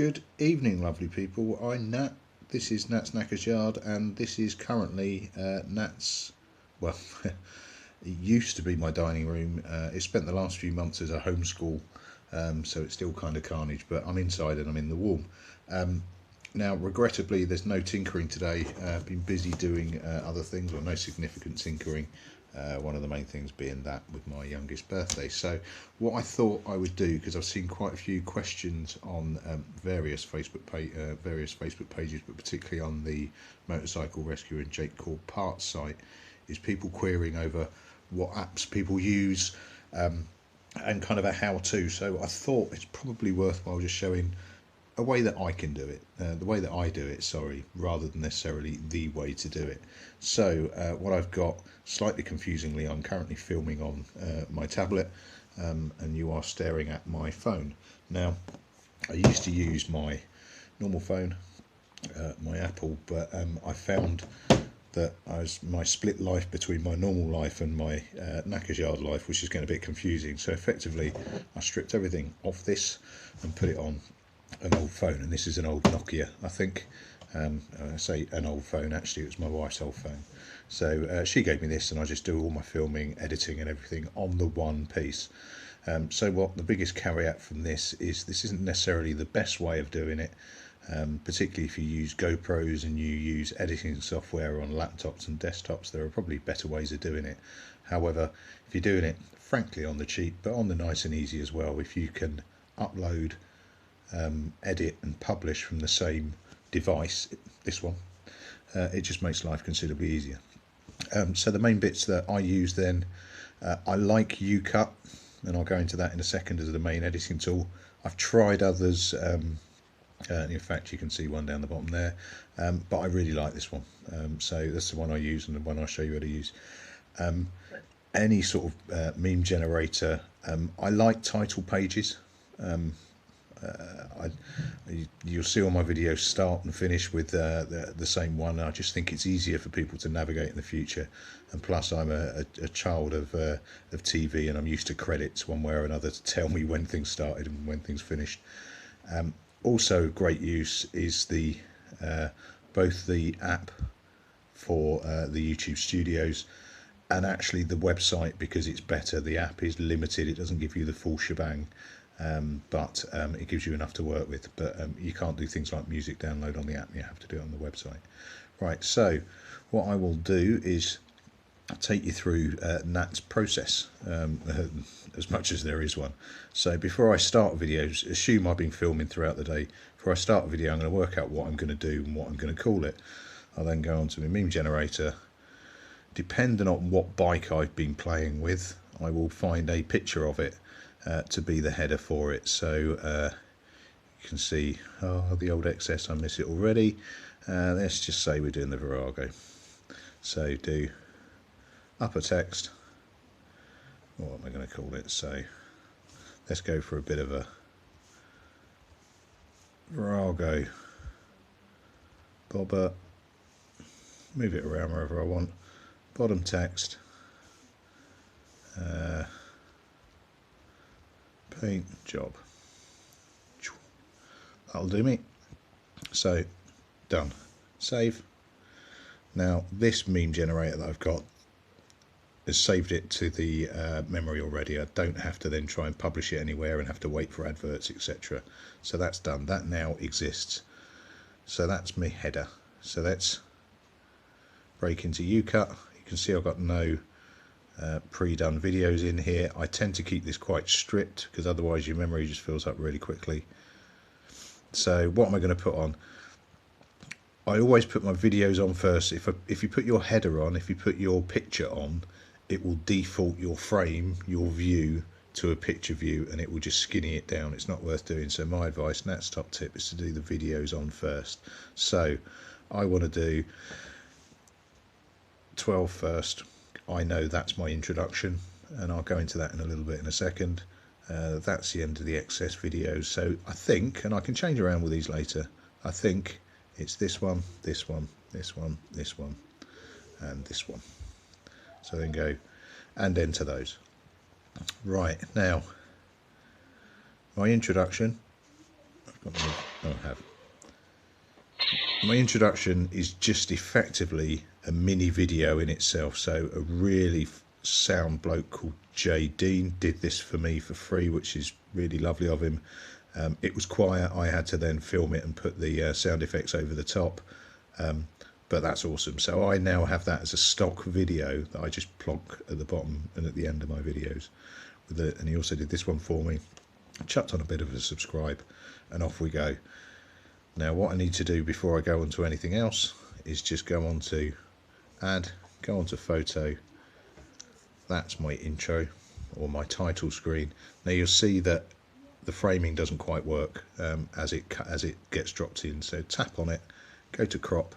Good evening, lovely people. I'm Nat. This is Nat's Knackers Yard, and this is currently Nat's. Well, it used to be my dining room. It spent the last few months as a homeschool, so it's still kind of carnage. But I'm inside and I'm in the warm. Now, regrettably, there's no tinkering today. I've been busy doing other things, or no significant tinkering. One of the main things being that with my youngest birthday. So what I thought I would do, because I've seen quite a few questions on various Facebook pages, but particularly on the Motorcycle Rescue and Jake Cord Parts site, is people querying over what apps people use and kind of a how-to. So I thought it's probably worthwhile just showing a way that I can do it, the way that I do it, sorry, rather than necessarily the way to do it. So what I've got, slightly confusingly, I'm currently filming on my tablet, and you are staring at my phone. Now, I used to use my normal phone, my Apple, but I found that my split life between my normal life and my Knackers Yard life was just getting a bit confusing. So effectively, I stripped everything off this and put it on an old phone, and this is an old Nokia, I think. I say an old phone, actually it was my wife's old phone. So she gave me this, and I just do all my filming, editing and everything on the one piece. So what the biggest caveat from this isn't necessarily the best way of doing it, particularly if you use GoPros and you use editing software on laptops and desktops. There are probably better ways of doing it. However, if you're doing it frankly on the cheap, but on the nice and easy as well, if you can upload, edit and publish from the same device, this one, it just makes life considerably easier. So the main bits that I use then, I like UCut, and I'll go into that in a second as the main editing tool. I've tried others, in fact you can see one down the bottom there, but I really like this one. So that's the one I use and the one I'll show you how to use. Any sort of meme generator, I like title pages. You'll see all my videos start and finish with the same one. I just think it's easier for people to navigate in the future, and plus I'm a child of TV, and I'm used to credits one way or another to tell me when things started and when things finished. Also great use is the both the app for the YouTube Studios and actually the website, because it's better. The app is limited, it doesn't give you the full shebang. But it gives you enough to work with, but you can't do things like music download on the app, you have to do it on the website. Right, so what I will do is take you through Nat's process, as much as there is one. So before I start videos, assume I've been filming throughout the day. Before I start a video, I'm going to work out what I'm going to do and what I'm going to call it. I'll then go on to my meme generator. Depending on what bike I've been playing with, I will find a picture of it to be the header for it. So you can see, the old XS, I miss it already. Let's just say we're doing the Virago. So do upper text, what am I going to call it? So let's go for a bit of a Virago bobber, move it around wherever I want. Bottom text, paint job. That'll do me. So done. Save. Now this meme generator that I've got has saved it to the memory already. I don't have to then try and publish it anywhere and have to wait for adverts, etc. So that's done. That now exists. So that's my header. So let's break into UCut. You can see I've got no pre-done videos in here. I tend to keep this quite strict because otherwise your memory just fills up really quickly. So what am I going to put on? I always put my videos on first. If you put your header on, if you put your picture on, it will default your frame, your view, to a picture view, and it will just skinny it down. It's not worth doing. So my advice, Nat's top tip, is to do the videos on first. So I want to do 12 first. I know that's my introduction, and I'll go into that in a little bit in a second. That's the end of the excess videos. So I think, and I can change around with these later, I think it's this one, this one, this one, this one, and this one. So then go and enter those. Right, now my introduction, I've got my I have. My introduction is just effectively a mini video in itself. So a really sound bloke called Jay Dean did this for me for free, which is really lovely of him. It was quiet. I had to then film it and put the sound effects over the top. But that's awesome. So I now have that as a stock video that I just plonk at the bottom and at the end of my videos. And he also did this one for me. Chucked on a bit of a subscribe, and off we go. Now what I need to do before I go on to anything else is just go on to add, go on to photo. That's my intro or my title screen. Now you'll see that the framing doesn't quite work as it gets dropped in. So tap on it, go to crop,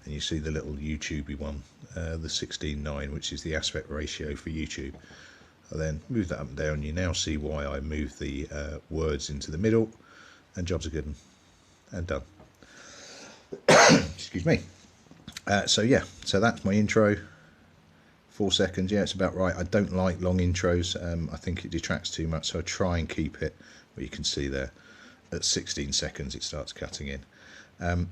and you see the little YouTubey one, the 16:9, which is the aspect ratio for YouTube. I then move that up and down. You now see why I move the words into the middle, and jobs are good and done. Excuse me. So yeah, so that's my intro. 4 seconds, yeah, it's about right. I don't like long intros. I think it detracts too much, so I try and keep it. But you can see there, at 16 seconds, it starts cutting in.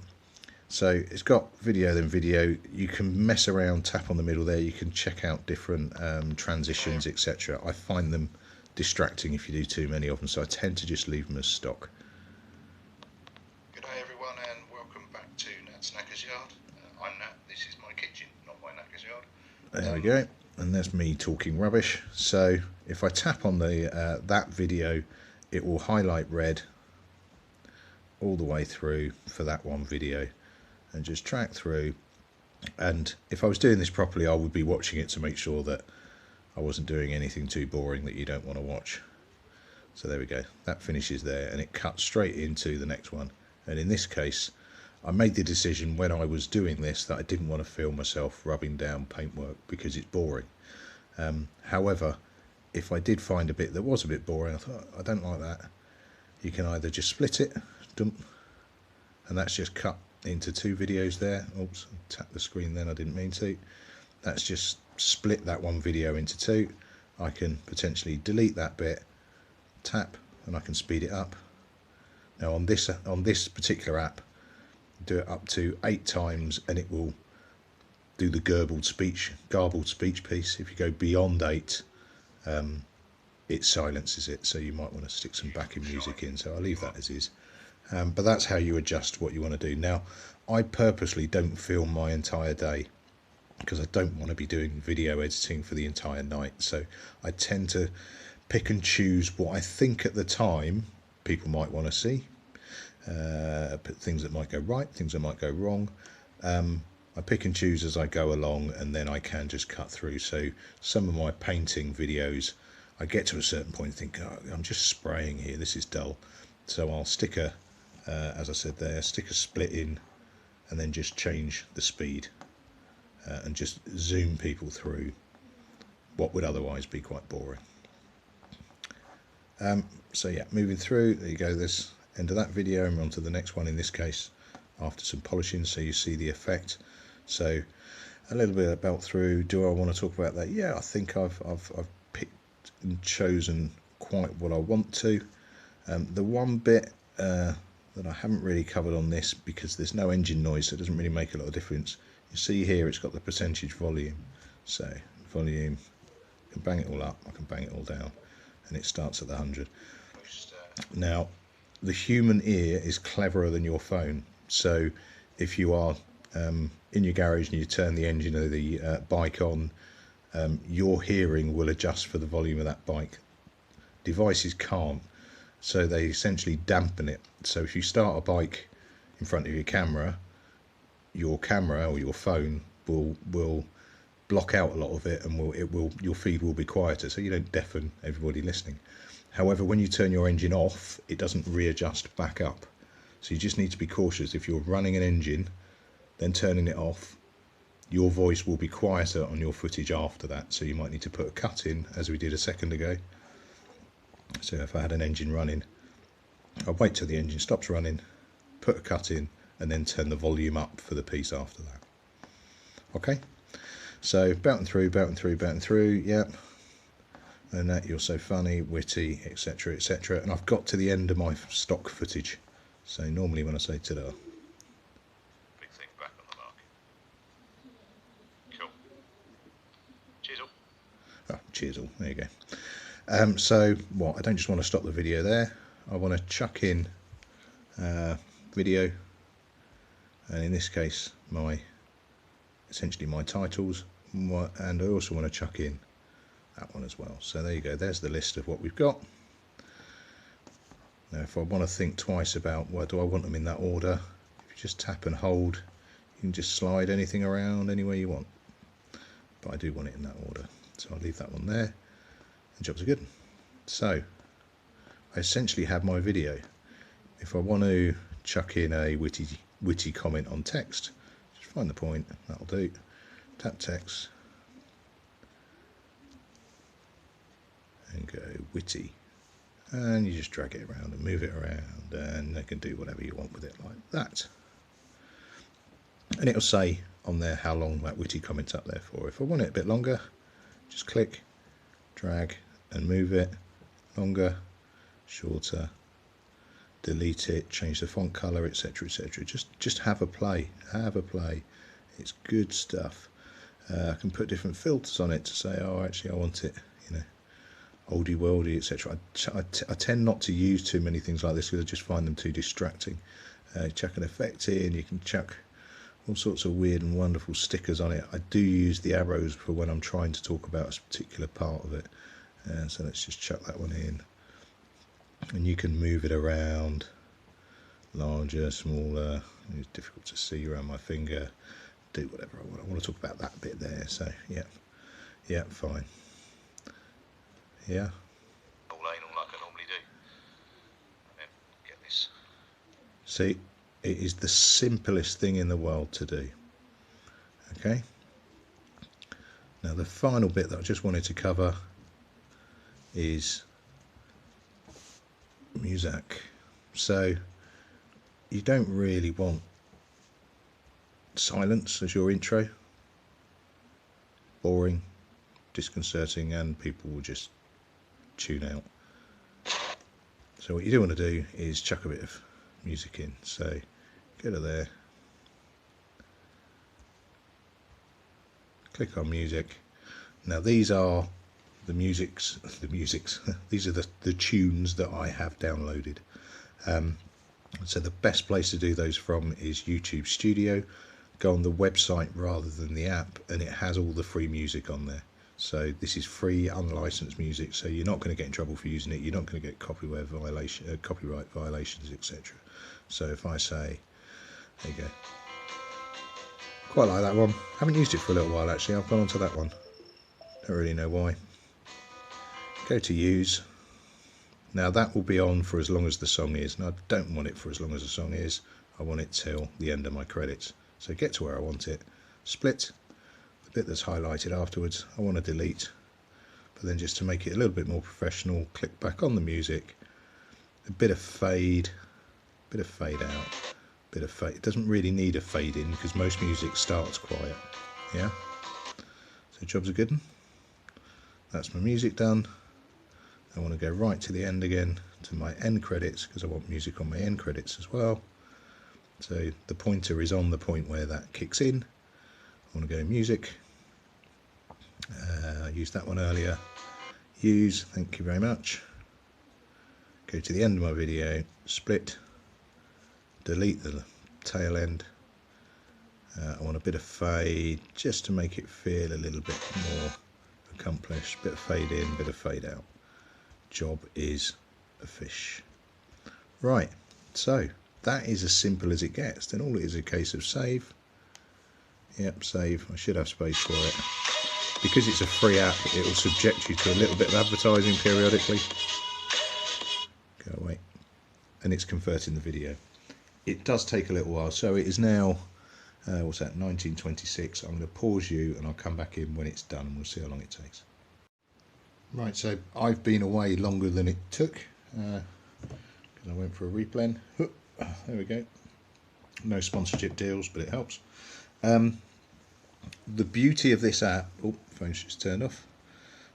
So it's got video, then video. You can mess around, tap on the middle there. You can check out different transitions, etc. I find them distracting if you do too many of them, so I tend to just leave them as stock. Good day everyone, and welcome back to Nat's Knacker's Yard. I'm Nat, this is my kitchen, not my knacker's yard. There we go, and there's me talking rubbish. So if I tap on the that video, it will highlight red all the way through for that one video, and just track through. And if I was doing this properly, I would be watching it to make sure that I wasn't doing anything too boring that you don't want to watch. So there we go, that finishes there, and it cuts straight into the next one. And in this case, I made the decision when I was doing this that I didn't want to film myself rubbing down paintwork because it's boring. However, if I did find a bit that was a bit boring, I thought, I don't like that. You can either just split it, dump, and that's just cut into 2 videos there. Oops, tap the screen then, I didn't mean to. That's just split that one video into 2. I can potentially delete that bit, tap, and I can speed it up. Now on this particular app, do it up to 8 times and it will do the garbled speech piece. If you go beyond 8, it silences it, so you might want to stick some backing music in, so I'll leave that as is. But that's how you adjust what you want to do. Now I purposely don't film my entire day because I don't want to be doing video editing for the entire night, so I tend to pick and choose what I think at the time people might want to see. Things that might go right, things that might go wrong. I pick and choose as I go along, and then I can just cut through. So some of my painting videos, I get to a certain point and think, oh, I'm just spraying here, this is dull. So I'll stick a, as I said there, stick a split in, and then just change the speed and just zoom people through what would otherwise be quite boring. So yeah, moving through, there you go, this end of that video, and on to the next one, in this case after some polishing, so you see the effect. So a little bit about through. Do I want to talk about that? Yeah, I think I've picked and chosen quite what I want to. The one bit that I haven't really covered on this, because there's no engine noise, so it doesn't really make a lot of difference. You see here it's got the percentage volume, so volume, I can bang it all up, I can bang it all down, and it starts at the 100. Now the human ear is cleverer than your phone, so if you are in your garage and you turn the engine of the bike on, your hearing will adjust for the volume of that bike. Devices can't, so they essentially dampen it. So if you start a bike in front of your camera or your phone will block out a lot of it, and your feed will be quieter, so you don't deafen everybody listening. However, when you turn your engine off, it doesn't readjust back up. So you just need to be cautious. If you're running an engine, then turning it off, your voice will be quieter on your footage after that. So you might need to put a cut in, as we did a second ago. So if I had an engine running, I'll wait till the engine stops running, put a cut in, and then turn the volume up for the piece after that. Okay, so bouncing through, yep. And that, you're so funny, witty, etc, etc. And I've got to the end of my stock footage. So normally when I say ta-da, big thing back on the market. Cool. Cheers all. Oh, cheers all. There you go. So what? I don't just want to stop the video there. I want to chuck in video, and in this case, essentially my titles, and I also want to chuck in that one as well. So there you go. There's the list of what we've got. Now if I want to think twice about, well, do I want them in that order, if you just tap and hold, you can just slide anything around any way you want, but I do want it in that order, so I'll leave that one there, and jobs are good. So I essentially have my video. If I want to chuck in a witty comment on text, just find the point, that'll do, tap text and go witty, and you just drag it around and move it around, and they can do whatever you want with it like that. And it'll say on there how long that witty comment's up there for. If I want it a bit longer, just click, drag and move it, longer, shorter, delete it, change the font color, etc, etc. Just have a play, it's good stuff. I can put different filters on it to say, oh actually I want it, you know, oldie worldy, etc. I tend not to use too many things like this because I just find them too distracting. Chuck an effect in, you can chuck all sorts of weird and wonderful stickers on it. I do use the arrows for when I'm trying to talk about a particular part of it, so let's just chuck that one in, and you can move it around, larger, smaller, it's difficult to see around my finger, do whatever I want. I want to talk about that bit there, so yeah, fine. Yeah. All anal like I normally do. And then get this. See, it is the simplest thing in the world to do. Okay. Now the final bit that I just wanted to cover is music. So you don't really want silence as your intro. Boring, disconcerting, and people will just tune out. So what you do want to do is chuck a bit of music in. So go to there, click on music. Now these are the musics these are the tunes that I have downloaded. So the best place to do those from is YouTube Studio. Go on the website rather than the app, and it has all the free music on there. So this is free, unlicensed music, so you're not going to get in trouble for using it. You're not going to get copyright violations, etc. So if I say, there you go, quite like that one. Haven't used it for a little while actually. I've gone on to that one. Don't really know why. Go to use. Now that will be on for as long as the song is, and I don't want it for as long as the song is. I want it till the end of my credits. So get to where I want it, split. The bit that's highlighted afterwards I want to delete, but then just to make it a little bit more professional, click back on the music, a bit of fade out, bit of fade. It doesn't really need a fade in because most music starts quiet. Yeah, so jobs are good. That's my music done. I want to go right to the end again to my end credits because I want music on my end credits as well. So the pointer is on the point where that kicks in. I want to go music. I used that one earlier. Use, thank you very much. Go to the end of my video, split, delete the tail end. I want a bit of fade just to make it feel a little bit more accomplished. Bit of fade in, bit of fade out. Job is a fish. Right, so that is as simple as it gets. Then all it is a case of save. Yep, save. I should have space for it. Because it's a free app, it will subject you to a little bit of advertising periodically. Go away. And it's converting the video. It does take a little while, so it is now, what's that, 1926. I'm going to pause you and I'll come back in when it's done and we'll see how long it takes. Right, so I've been away longer than it took because I went for a reblend. There we go. No sponsorship deals, but it helps. The beauty of this app, oh, phone's just turned off.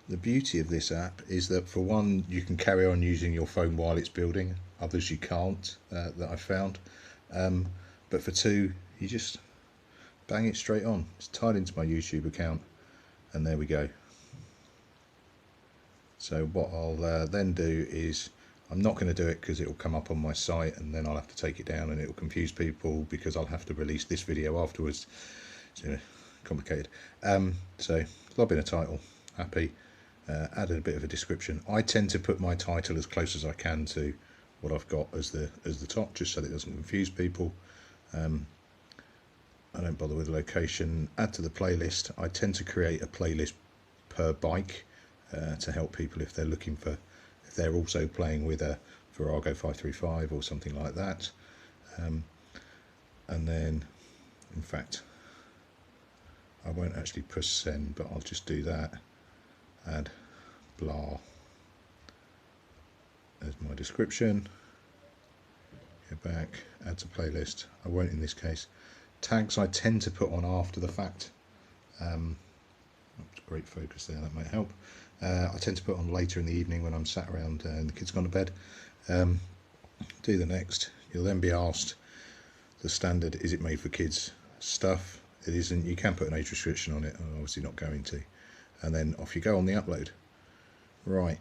The beauty of this app is that, for one, you can carry on using your phone while it's building. Others you can't, that I've found. But for two, you just bang it straight on. It's tied into my YouTube account, and there we go. So what I'll then do is, I'm not going to do it because it will come up on my site and then I'll have to take it down and it will confuse people because I'll have to release this video afterwards. It's complicated. So lob in a title, happy, added a bit of a description. I tend to put my title as close as I can to what I've got as the top, just so that it doesn't confuse people. I don't bother with the location. Add to the playlist. I tend to create a playlist per bike to help people if they're looking for, if they're also playing with a Virago 535 or something like that. And then, in fact, I won't actually press send, but I'll just do that. Add blah as my description. Go back, add to playlist. I won't in this case. Tags I tend to put on after the fact. Great focus there, that might help. I tend to put on later in the evening when I'm sat around and the kids gone to bed. Do the next. You'll then be asked the standard, is it made for kids stuff? It isn't. You can put an age restriction on it. I'm obviously not going to. And then off you go on the upload. Right.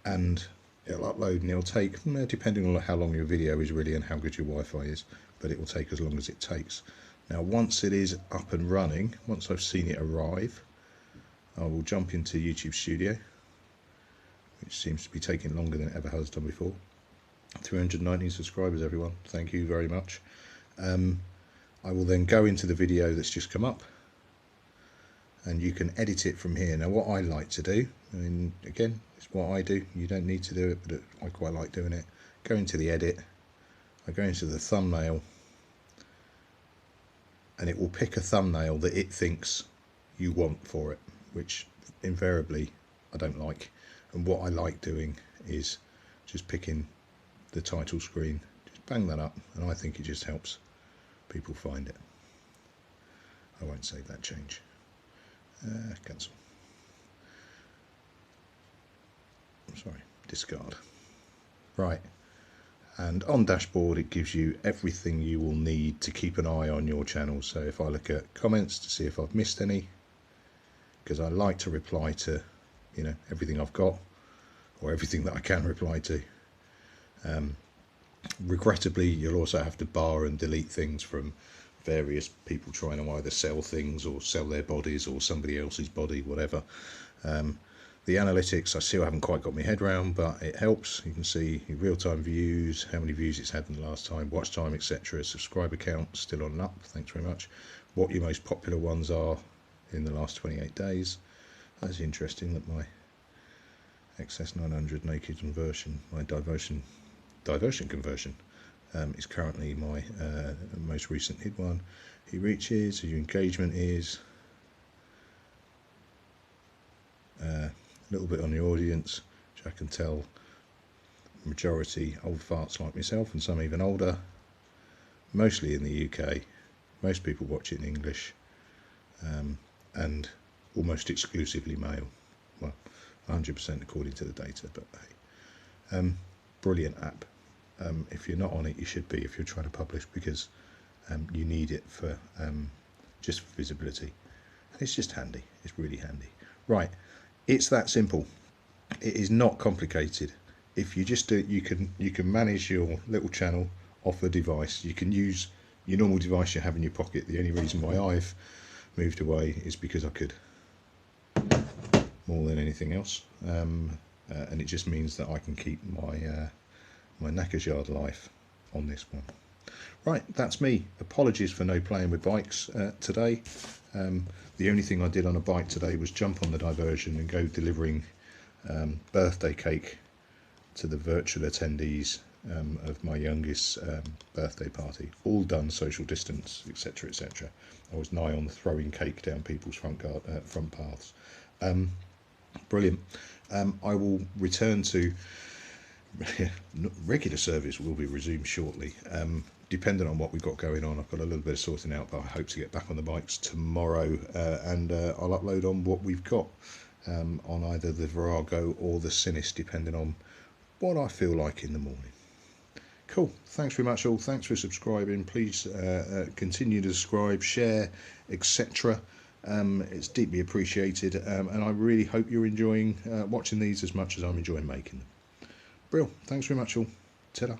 And it'll upload and it'll take, depending on how long your video is really and how good your Wi-Fi is, but it will take as long as it takes. Now once it is up and running, once I've seen it arrive, I will jump into YouTube Studio, which seems to be taking longer than it ever has done before. 319 subscribers, everyone, thank you very much. I will then go into the video that's just come up, and you can edit it from here. Now what I like to do, I mean, again, it's what I do, you don't need to do it, but I quite like doing it. Go into the edit, I go into the thumbnail, and it will pick a thumbnail that it thinks you want for it, which invariably I don't like. And what I like doing is just picking the title screen, just bang that up, and I think it just helps people find it. I won't save that change. Cancel. I'm sorry, discard. Right, and on dashboard it gives you everything you will need to keep an eye on your channel. So if I look at comments to see if I've missed any, because I like to reply to, you know, everything I've got, or everything that I can reply to. Regrettably, you'll also have to bar and delete things from various people trying to either sell things or sell their bodies or somebody else's body, whatever. The analytics I still haven't quite got my head around, but it helps. You can see your real-time views, how many views it's had in the last time, watch time, etc. Subscriber count still on and up, thanks very much. What your most popular ones are in the last 28 days. That's interesting that my XS900 naked conversion, my diversion conversion, is currently my most recent hit one. He reaches, who your engagement is, a little bit on the audience, which I can tell majority old farts like myself and some even older, mostly in the UK. Most people watch it in English, and almost exclusively male. Well, 100% according to the data, but hey, brilliant app. If you're not on it, you should be if you're trying to publish, because you need it for just for visibility. It's just handy. It's really handy. Right, it's that simple. It is not complicated. If you just do it, you can manage your little channel off a device. You can use your normal device you have in your pocket. The only reason why I've moved away is because I could, more than anything else, and it just means that I can keep my my knackers yard life on this one. Right, that's me. Apologies for no playing with bikes today. The only thing I did on a bike today was jump on the diversion and go delivering birthday cake to the virtual attendees of my youngest birthday party. All done social distance, etc, etc. I was nigh on throwing cake down people's front paths. Brilliant. I will return to regular service. Will be resumed shortly, depending on what we've got going on. I've got a little bit of sorting out, but I hope to get back on the bikes tomorrow, and I'll upload on what we've got. on either the Virago or the Sinis, depending on what I feel like in the morning. Cool. Thanks very much all. Thanks for subscribing. Please continue to subscribe, share, etc. It's deeply appreciated, and I really hope you're enjoying watching these as much as I'm enjoying making them. Brill. Thanks very much all. Ta-da.